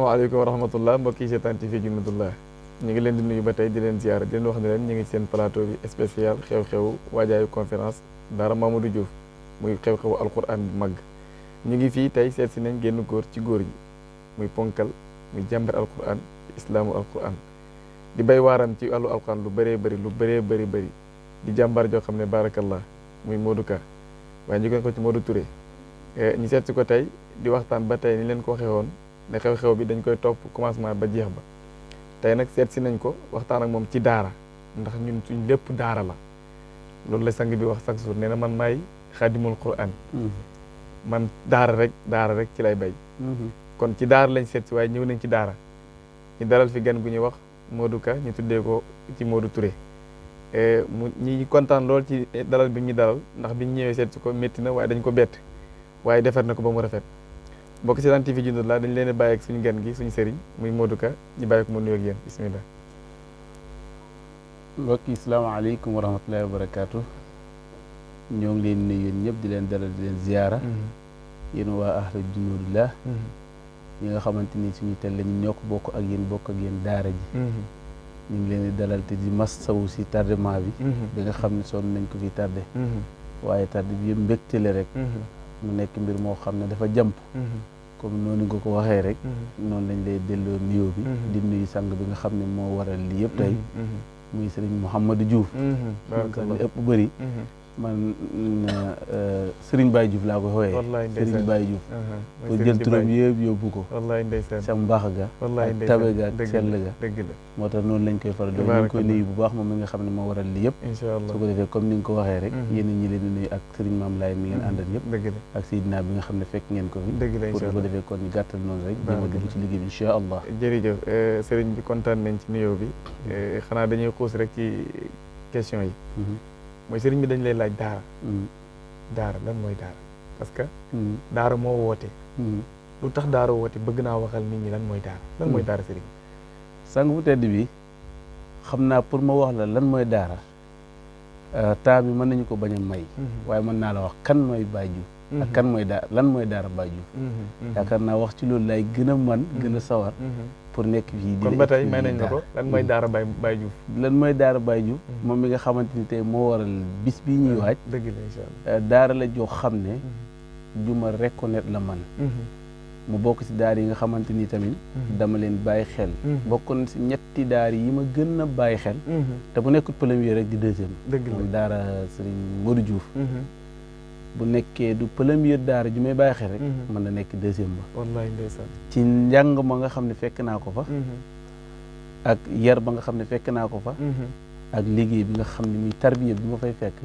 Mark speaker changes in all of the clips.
Speaker 1: asalaamaaleykum wa rahmatullah mbokk yi seetaan TV Junatullah ñu ngi leen di nuyu ba tey di leen ziyaara di leen wax ne leen ñu ngi seen plateau bi spécial xew-xewu waajaayu conférence daara Mamadou Diouf muy xew-xewu alquran bu mag ñu ngi fii tey seet si nañ génn góor ci góor yi muy ponkal muy jàmbar alquran islaamu alquran di bay waaram ci wàllu alquran lu bëree bëri di jàmbar joo xam ne barakallah muy Modou Ka waaye ñu gën ko ci Modou Touré ñu seet si ko tey di waxtaan ba tey ni leen ko waxee woon ne xew-xew bi dañ koy topp commencement ba jeex ba tey nag seet si nañ ko waxtaan ak moom ci daara ndax ñun suñ lépp daara la loolu la sang bi wax chaque jour nee na man maay xaadimul quran man daara rek ci lay bay kon ci daara lañ seet si waaye ñëw nañ ci daara ñu dalal fi gan gu ñuy wax Modou Ka ñu tuddee ko ci Modou Touré mu ñi kontaan lool ci dalal bi ñu dalal ndax biñ ñëwee seet si ko métti na waaye dañ ko bett waaye defar na ko ba mu rafet mbokk si TV Junatullah dañ leen a bàyyi ak suñu gan gi suñu sëriñ muy Modou Ka ñu bàyyi ko mu nuyoog yéen bismillah.
Speaker 2: mbokk yi salaamaaleykum wa rahmatullahi wa barakaatu. ñoo ngi leen nuyu yéen ñëpp di leen dalal di leen ziyaara. yéen waa ahlu Junatullah ñi nga xamante ni suñu tel lañu ñoo ko bokk ak yéen daara ji. ñu ngi leen di dalal te di massawu si tardement bi. bi nga xam ne sonn nañ ko fi tardé. waaye tardé bi yëpp mbégte la rek. mu nekk mbir moo xam ne dafa jàmp comme noonu nga ko waxee rek noonu lañ lay delloo nuyoo bi di nuyu sang bi nga xam ne moo waral lii yëpp tey muy Serigne Mouhamadou Diouf li ëpp bëri man Serigne Baye Diouf laa ko xooyee Serigne Baye Diouf pour jël turam yëpp yóbbu ko sa mbaax ga ak tabe ga ak sell ga moo tax noonu lañ koy faral di ñu ngi koy nuyu bu baax moom mi nga xam ne moo waral lii yëpp su ko defee comme ni nga ko waxee rek yéen ñi leen di nuyu ak Serigne Mame Laye mi ngeen àndal yëpp ak Seydina bi nga xam ne fekk ngeen ko fi pour su ko defee kon ñu gàttal noonu rek jéem a dugg ci liggéey bi incha allah
Speaker 1: jërëjëf Serigne bi kontaan nañ ci nuyoo bi xanaa dañuy xuus rek ci question yi mooy sëriñ bi dañ lay laaj daara lan mooy daara parce que daara moo woote lu tax daara woote bëgg naa waxal nit ñi lan mooy daara sëriñ
Speaker 2: sang bu tedd bi xam naa pour ma wax la lan mooy daara temps bi mën nañu ko bañ a may waaye mën naa la wax kan mooy Baye Diouf ak kan mooy daara lan mooy daara Baye Diouf yaakaar naa wax ci loolu lay gën a man gën a sawar pour nekk fii
Speaker 1: kon ba tey may nañ la ko lan mooy daara Baye Diouf
Speaker 2: lan mooy daara Baye Diouf moom mi nga xamante ni tey moo waral bis bii ñuy waaj
Speaker 1: dëgg la incha allah
Speaker 2: daara la joo xam ne ju ma reconnaître la man mu bokk si daara yi nga xamante ni tamit dama leen bàyyi xel bokkoon si ñetti daara yi ma gën a bàyyi xel te bu nekkul premier rek di deuxième moom daara Serigne Modou Diouf bu nekkee du première daara ju may bàyyi xel rek mën na nekk deuxième ba
Speaker 1: wallaay ndeysaan
Speaker 2: ci njàng ma nga xam ne fekk naa ko fa ak yar ba nga xam ne fekk naa ko fa ak liggéey bi nga xam ne muy tarbiya bi ma fay fekk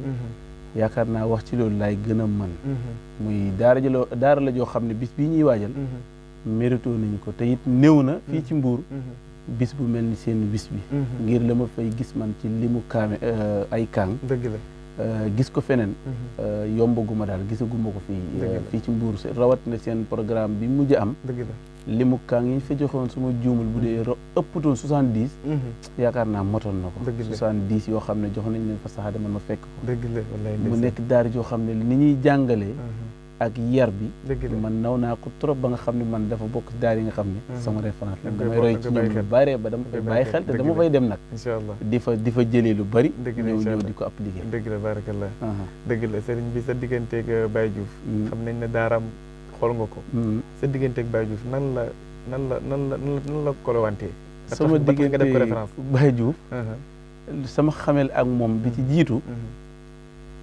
Speaker 2: yaakaar naa wax ci loolu laay gën a mën muy daara la joo xam ne bis bii ñuy waajal mérito nañu ko te it néew na fii ci Mbuur bis bu mel ni seen bis bi ngir la ma fay gis man ci li mu kaame ay kàng
Speaker 1: dëgg la
Speaker 2: gis ko feneen yombaguma daal gisaguma ko fii ci Mbuur rawat na seen programme bi mujj am
Speaker 1: dëgg la
Speaker 2: li mu kaa ngi fa joxoon suma juumul bu dee ëppatoon 70 yaakaar naa motoon na ko 70 yoo xam ne jox nañ leen fa sax dama ma fekk ko
Speaker 1: dëgg la wallaay
Speaker 2: mu nekk daara joo xam ne ni ñuy jàngalee ak yar bi man naw naa ko trop ba nga xam ne man dafa bokk ci daara yi nga xam ne sama référence la damay roy ci ñoom lu bare ba dama fay bàyyi xel te dama fay dem nag
Speaker 1: incha allah
Speaker 2: di fa jëlee lu bari ñëw di ko appliquer
Speaker 1: dëgg la barakallah dëgg la sëriñ bi sa digganteeg Baye Diouf xam nañ ne daaraam xool nga ko sa digganteeg Baye Diouf nan la kolowantee
Speaker 2: sama diggante Baye Diouf sama xamel ak moom bi ci jiitu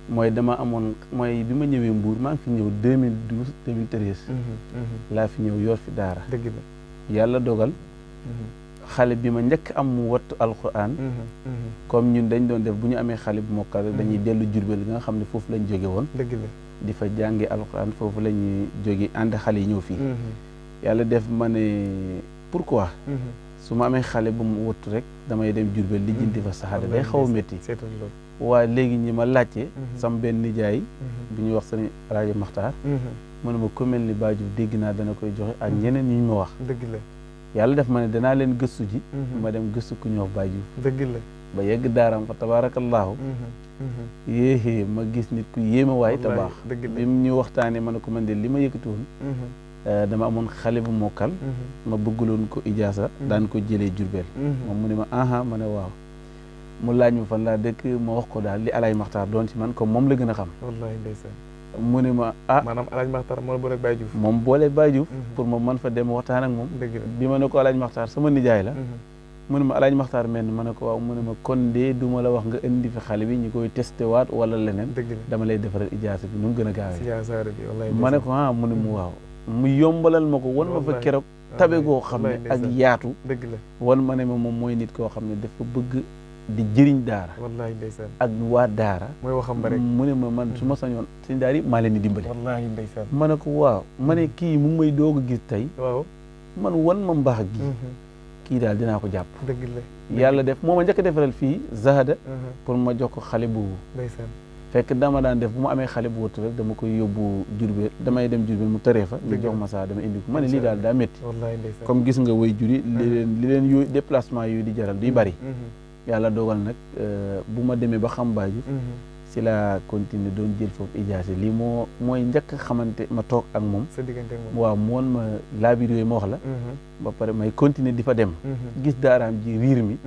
Speaker 2: mooy dama amoon mooy bi ma ñëwee Mbuur maa ngi fi ñëw 2012 2013 laa fi ñëw yor fi daara
Speaker 1: dëgg la
Speaker 2: yàlla dogal xale bi ma njëkk am mu wattu alquran comme ñun dañ doon def bu ñu amee xale bu mokkal dañuy dellu Jurbel gi nga xam ne foofu lañ jóge woon
Speaker 1: dëgg la
Speaker 2: di fa jànge alquran foofu la ñuy jóge ànd xale yi ñëw fii yàlla def ma ne pourquoi su ma amee xale bu mu wattu rek damay dem Jurbel li jëndi fa saxaada day xaw a métti waaye léegi ñi ma laajte sam benn nijaay bu ñuy wax sëñ Alaaji Maxtaar mu ne ma ku mel ni Baye Diouf dégg naa dana koy joxe ak ñeneen ñi ñu ma wax
Speaker 1: dëgg la
Speaker 2: yàlla def ma ne danaa leen gëstu ji ma dem gëstu ku ñuy wax Baye Diouf
Speaker 1: dëgg la
Speaker 2: ba yegg daaraam fa tabaarakallaahu yéexee ma gis nit ku yéema waay te baax bi mu ñu waxtaanee ma ne ko man de li ma yëkkati woon dama amoon xale bu mokkal ma bëggaloon ko ijaasa daan ko jëlee Jurbel moom mu ne ma aha ma ne waaw mu laaj ma fan laa dëkk ma wax ko daal li Alaaj Maxtaar doon ci man comme moom la gën a xam
Speaker 1: wallaahi ndeysaan
Speaker 2: mu ne ma
Speaker 1: maanaam Alaaj Maxtaar moo boole Baye Diouf
Speaker 2: moom boole Baye Diouf pour ma man fa dem waxtaan ak moom bi ma ne ko Alaaj Maxtaar sama nijaay la mu ne ma Alaaj Maxtaar mel ma ne ko waaw mu ne ma kon de du ma la wax nga indi fi xale bi ñu koy testé waat wala leneen dama lay defaral ijaasa bi nu mu gën a gaawee ma ne ko mu ne mu waaw mu yombalal ma ko wan ma fa keroog tabe goo xam ne ak yaatu wan ma ne ma moom mooy nit koo xam ne dafa bëgg di jëriñ daara
Speaker 1: wallaahi ndeysaan
Speaker 2: ak waa daara
Speaker 1: mooy waxam ba rek
Speaker 2: mu ne ma man su ma sañoon sëñ daara yi maa leen di dimbale
Speaker 1: wallaahi ndeysaan
Speaker 2: ma ne ko waaw ma ne kii mu may doog a gis tey
Speaker 1: waaw
Speaker 2: man wan ma mbaax gi kii daal dinaa ko jàpp
Speaker 1: dëgg la
Speaker 2: yàlla def moo ma njëkk a defaral fii zahada pour ma jox ko xale bu
Speaker 1: ndeysaan
Speaker 2: fekk dama daan def bu ma amee xale bu wëttu rek dama koy yóbbu Jurbel damay dem Jurbel mu tëree fa ñu jox ma saa dama indi ko ma ne lii daal daa métti comme gis nga way juri li leen yooyu déplacement yooyu di jaral duy bari yàlla dogal nag bu ma demee ba xam Baye Diouf si la continuer doon jël foofu ijaase lii mooy njëkk xamante ma toog ak moom
Speaker 1: sa diggante ak moom
Speaker 2: waaw mu woon ma laabir yooyu ma wax la ba pare may continuer di fa dem gis daaraam ji riir mi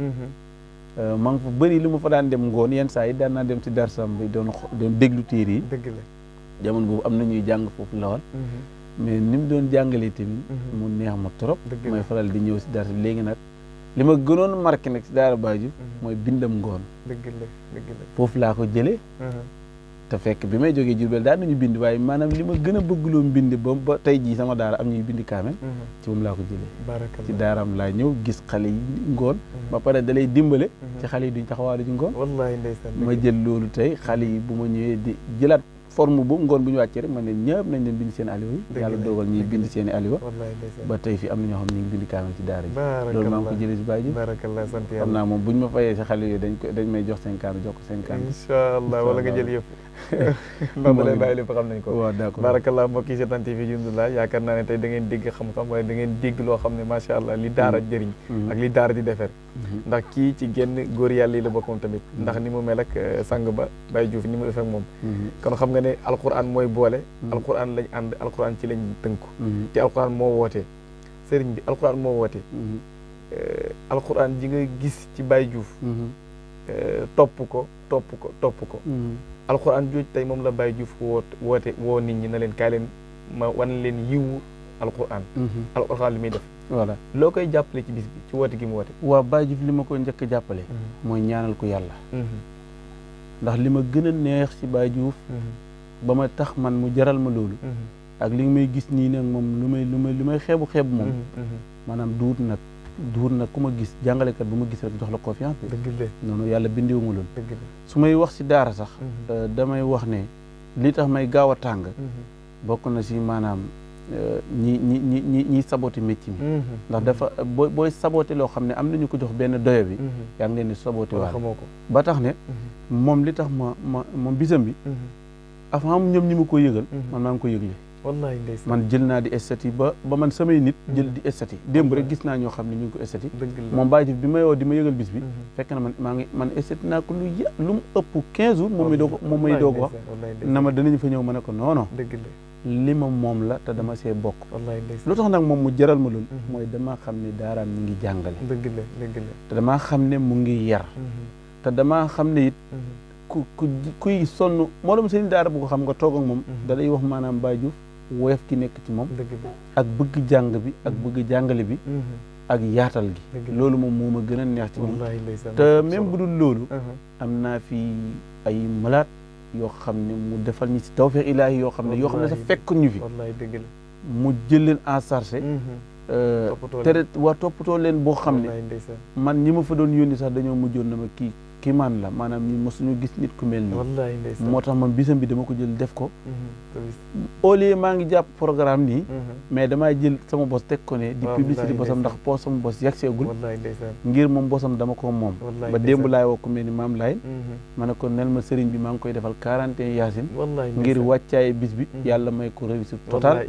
Speaker 2: ma ngi fa bëri li ma fa daan dem ngoon yenn saa yi daan naa dem si darsam bi doon déglu téere yi
Speaker 1: dëgg la
Speaker 2: jamono boobu am na ñuy jàng foofu lawal mais ni mu doon jàngalee tamit mu neex ma trop may faral di ñëw si darsa bi léegi nag li ma gënoon marqué nag si daara Baye Diouf mooy bindam ngoon
Speaker 1: dëgg la
Speaker 2: foofu laa ko jëlee te fekk bi may jógee Jurbel daal nañu bind waaye maanaam li ma gën a bëggloo bind ba tey jii sama daara am ñuy bindi kaamel ci moom laa ko jëlee ci daaraam laa ñëw gis xale yi ngoon ba pare da lay dimbale ci xale yi duñ taxawaalu ci ngoon
Speaker 1: wallaahi ndeysaan
Speaker 2: ma jël loolu tey xale yi bu ma ñëwee di jëlaat forme boobu ngoon bu ñu wàccee rek man ne ñëpp nañ leen bind seen aliwa yi yàlla dogal ñuy bind seen i aliwa ba tey fi am na ñoo xam ne ñu ngi bind kaamel ci daara ji loolu maa ngi ko jëlee si Baye Diouf
Speaker 1: barakallah sant yàlla
Speaker 2: xam naa moom buñ ma fayee si xale yooyu dañ may jox 50 jox ko 50
Speaker 1: incha allah wala nga jël yëpp ndax da lay bàyyi lépp xam nañ ko
Speaker 2: waaw d'accord
Speaker 1: barakallah mbokk yi seetaan TV Jundullaah yaakaar naa ne tey da ngeen dégg xam-xam waaye da ngeen dégg loo xam ne macha allah li daara jëriñ ak li daara di defar ndax kii ci génn góor yàlla yi la bokkoon tamit ndax ni mu mel ak sang ba Baye Diouf ni mu def ak moom kon xam nga ne alquran mooy boole alquran lañ ànd alquran ci lañ tënku te alquran moo wootee sëriñ bi alquran moo wootee alquran ji nga gis ci Baye Diouf topp ko alquran jooj tey moom la Baye Diouf woo nit ñi na leen kaay leen ma wan leen yiwu alquran alquran li muy def
Speaker 2: voilà
Speaker 1: loo koy jàppale ci bis bi ci woote gi mu woote
Speaker 2: waaw Baye Diouf li ma ko njëkk a jàppale mooy ñaanal ko yàlla ndax li ma gën a neex ci Baye Diouf ba ma tax man mu jaral ma loolu ak li nga may gis nii nag moom lu may xeebu moom maanaam duut nag ku ma gis jàngalekat bu ma gis rek jox la confiance bi
Speaker 1: dëgg la
Speaker 2: noonu yàlla bindewu ma loolu
Speaker 1: dëgg la
Speaker 2: su may wax si daara sax damay wax ne li tax may gaaw a tàng bokk na si maanaam ñi saboté métier mi ndax dafa booy saboté loo xam ne am nañu ko jox benn doyo bi yaa ngi leen di saboté waale ba tax ne moom li tax moom bisam bi avant ñoom ñi ma ko yëgal man maa ngi ko yëgle
Speaker 1: wallaay ndeysaan
Speaker 2: man jël naa di estati ba man samay nit jël di estati démb rek gis naa ñoo xam ne ñu ngi ko estati moom Baye Diouf bi ma woo di ma yëgal bis bi fekk na man estati naa ko lu mu ëpp 15 jours moom may doog wax na ma danañu fa ñëw ma ne ko non li ma moom la te dama see bokk lu tax nag moom mu jaral ma loolu mooy damaa xam ne daaraam ñu ngi jàngale te damaa xam ne mu ngi yar te damaa xam ne it kuy sonn moo doon seen daara bu ko xam nga toog ak moom da lay wax maanaam Baye Diouf woyof ki nekk ci moom ak bëgg jàng bi ak bëgg jàngale bi ak yaatal gi loolu moom moo ma gën a neex ci moom te même bu dul loolu am naa fi ay malaat yoo xam ne mu defal ñi si tawfeex ilaahi yoo xam ne sax fekk ñu fi mu jël leen en charge te waa toppatoo leen boo xam ne man ñi ma fa doon yónni sax dañoo mujjoon na ma kii maan la maanaam ñi mosuñu gis nit ku mel nii moo tax man bisam bi dama ko jël def ko au lieu maa ngi jàpp programme nii mais damaa jël sama bos teg ko ne di publicité bosam ndax sama bos yegseegul ngir moom bosam dama ko moom ba démb laay woo ku mel ni maam laay ma ne ko nel ma sëriñ bi maa ngi koy defal 41 yaasin ngir wàccaaye bis bi yàlla may ko réussite total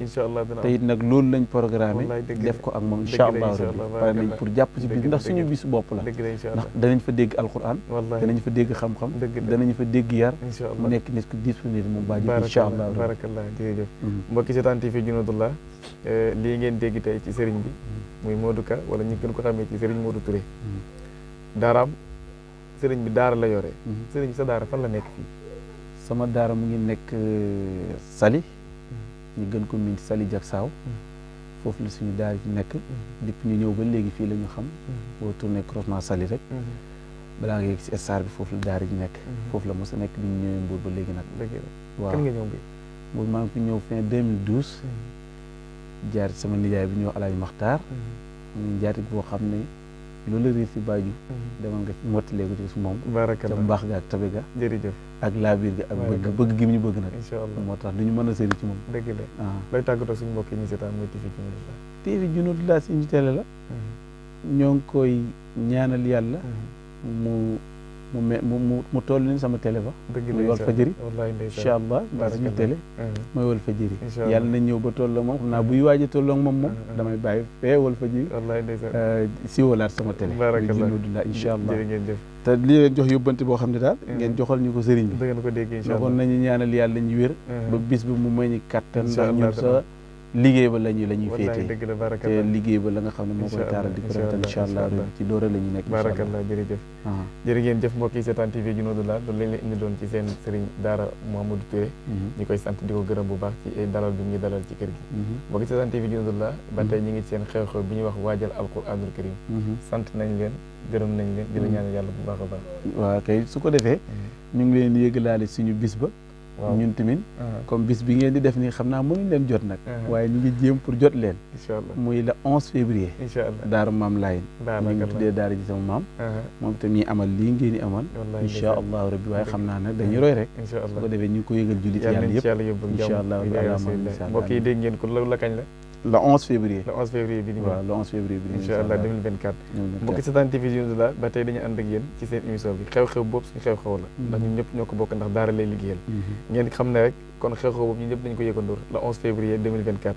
Speaker 2: te it nag loolu lañ programmé def ko ak moom incha allah rabbi pare nañ pour jàpp ci bis ndax suñu bis bopp la ndax danañ fa dégg alquran danañ fa dégg xam-xam danañ fa dégg yar mu nekk nit ku disponible moom Baye Diouf incha allah
Speaker 1: barakallah jërëjëf mbokki seetaan TV Junudullah lii ngeen dégg tey ci sëriñ bi muy Modou Ka wala ñu gën ko xamee ci sëriñ Modou Touré daaraam sëriñ bi daara la yore sëriñ bi sa daara fan la nekk fii
Speaker 2: sama daara mu ngi nekk Saly ñu gën ko miin Saly jak saaw foofu la suñu daara ci nekk depuis ñu ñëw ba léegi fii la ñu xam boo tourné croisement Saly rek balaa nga yegg si star bi foofu la daara ji nekk foofu la mos a nekk bi ñu ñëwee Mbour ba léegi nag waaw
Speaker 1: kan nga ñëw bi
Speaker 2: Mbour maa ngi fi ñëw fin 2012 jaar ci sama nijaay bi ñëw Alaaji Maxtaar ñu jaati boo xam ne loolu la réer si Baye Diouf demal nga mottalee ko ci moom ca mbaax ga ak tabe ga
Speaker 1: jërëjëf ak
Speaker 2: laabiir ga ak bëgg gi mu ñu bëgg nag
Speaker 1: incha allah
Speaker 2: moo tax du ñu mën a sëri ci moom
Speaker 1: dëgg la lay tàggatoo suñu mbokk yi ñu seetaan muy TV Junudullah
Speaker 2: TV Junudullah suñu télé la ñoo ngi koy ñaanal yàlla mu toll ni sama télé ba muy Walfadjri incha allah ndax suñu télé mooy Walfadjri yàlla na ñëw ba toll moom xam naa buy waaj a tolloo moom damay bàyyi fee Walfadjri si walaat sama télé muy Junudullah incha allah te li leen jox yóbbante boo xam ne daal ngeen joxal ñu ko sëriñ bi waxoon nañu ñaanal yàlla ñu wér ba bis bi mu may ñu kàttan ndax ñun sa liggéey ba la ñuy féetee te liggéey ba la nga xam ne moo koy taaral di ko rafetal incha allah ci doora la ñu nekk
Speaker 1: barakallah jërëjëf jërë ngeen jëf mbokk yi seetaan TV Junudullah loolu lañ leen indi doon ci seen sëriñ daara Mouhamadou Touré ñu koy sant di ko gërëm bu baax ci dalal bi ñuy dalal ci kër gi mbokk yi seetaan TV Junudullah ba tey ñi ngi seen xew-xew bi ñuy wax waajal alquranul karim sant nañ leen gërëm nañ leen dina ñaan yàlla bu baax a baax
Speaker 2: waaw kay su ko defee ñu ngi leen yëgalaale suñu bis ba ñun tamit comme bis bi ngeen di def nii xam naa mënuñ leen jot nag waaye ñu ngi jéem pour jot leen
Speaker 1: incha allah
Speaker 2: muy le 11 février incha allah daara maam Layen ñu ngi tuddee daara ji sama maam moom itam ñuy amal lii ngeen di amal incha allahu rabbi waaye xam naa nag dañuy roy rek su ko defee ñu ngi ko yëgal jullit yàlla yëpp incha allah
Speaker 1: mbokk yi dégg ngeen ko la kañ la
Speaker 2: le 11 février
Speaker 1: le 11 février bi
Speaker 2: waaw le 11 février bi
Speaker 1: incha allah 2024 mbokki seetaan TV Junudullah ba tey dañu ànd ak yéen ci seen émission bi xew-xew boobu suñu xew-xew la ndax ñun ñëpp ñoo ko bokk ndax daara lay liggéeyal ngeen xam ne rek kon xew-xew boobu ñun ñëpp dañu ko yëgandoor le 11 février 2024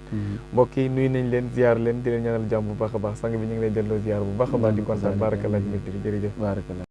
Speaker 1: mbokk yi nuyu nañ leen ziar leen di leen ñaanal jàmm bu baax a baax sang bi ñu ngi lay delloo ziar bu baax a baax di kontaan barakallah ci mbégte bi jërëjëf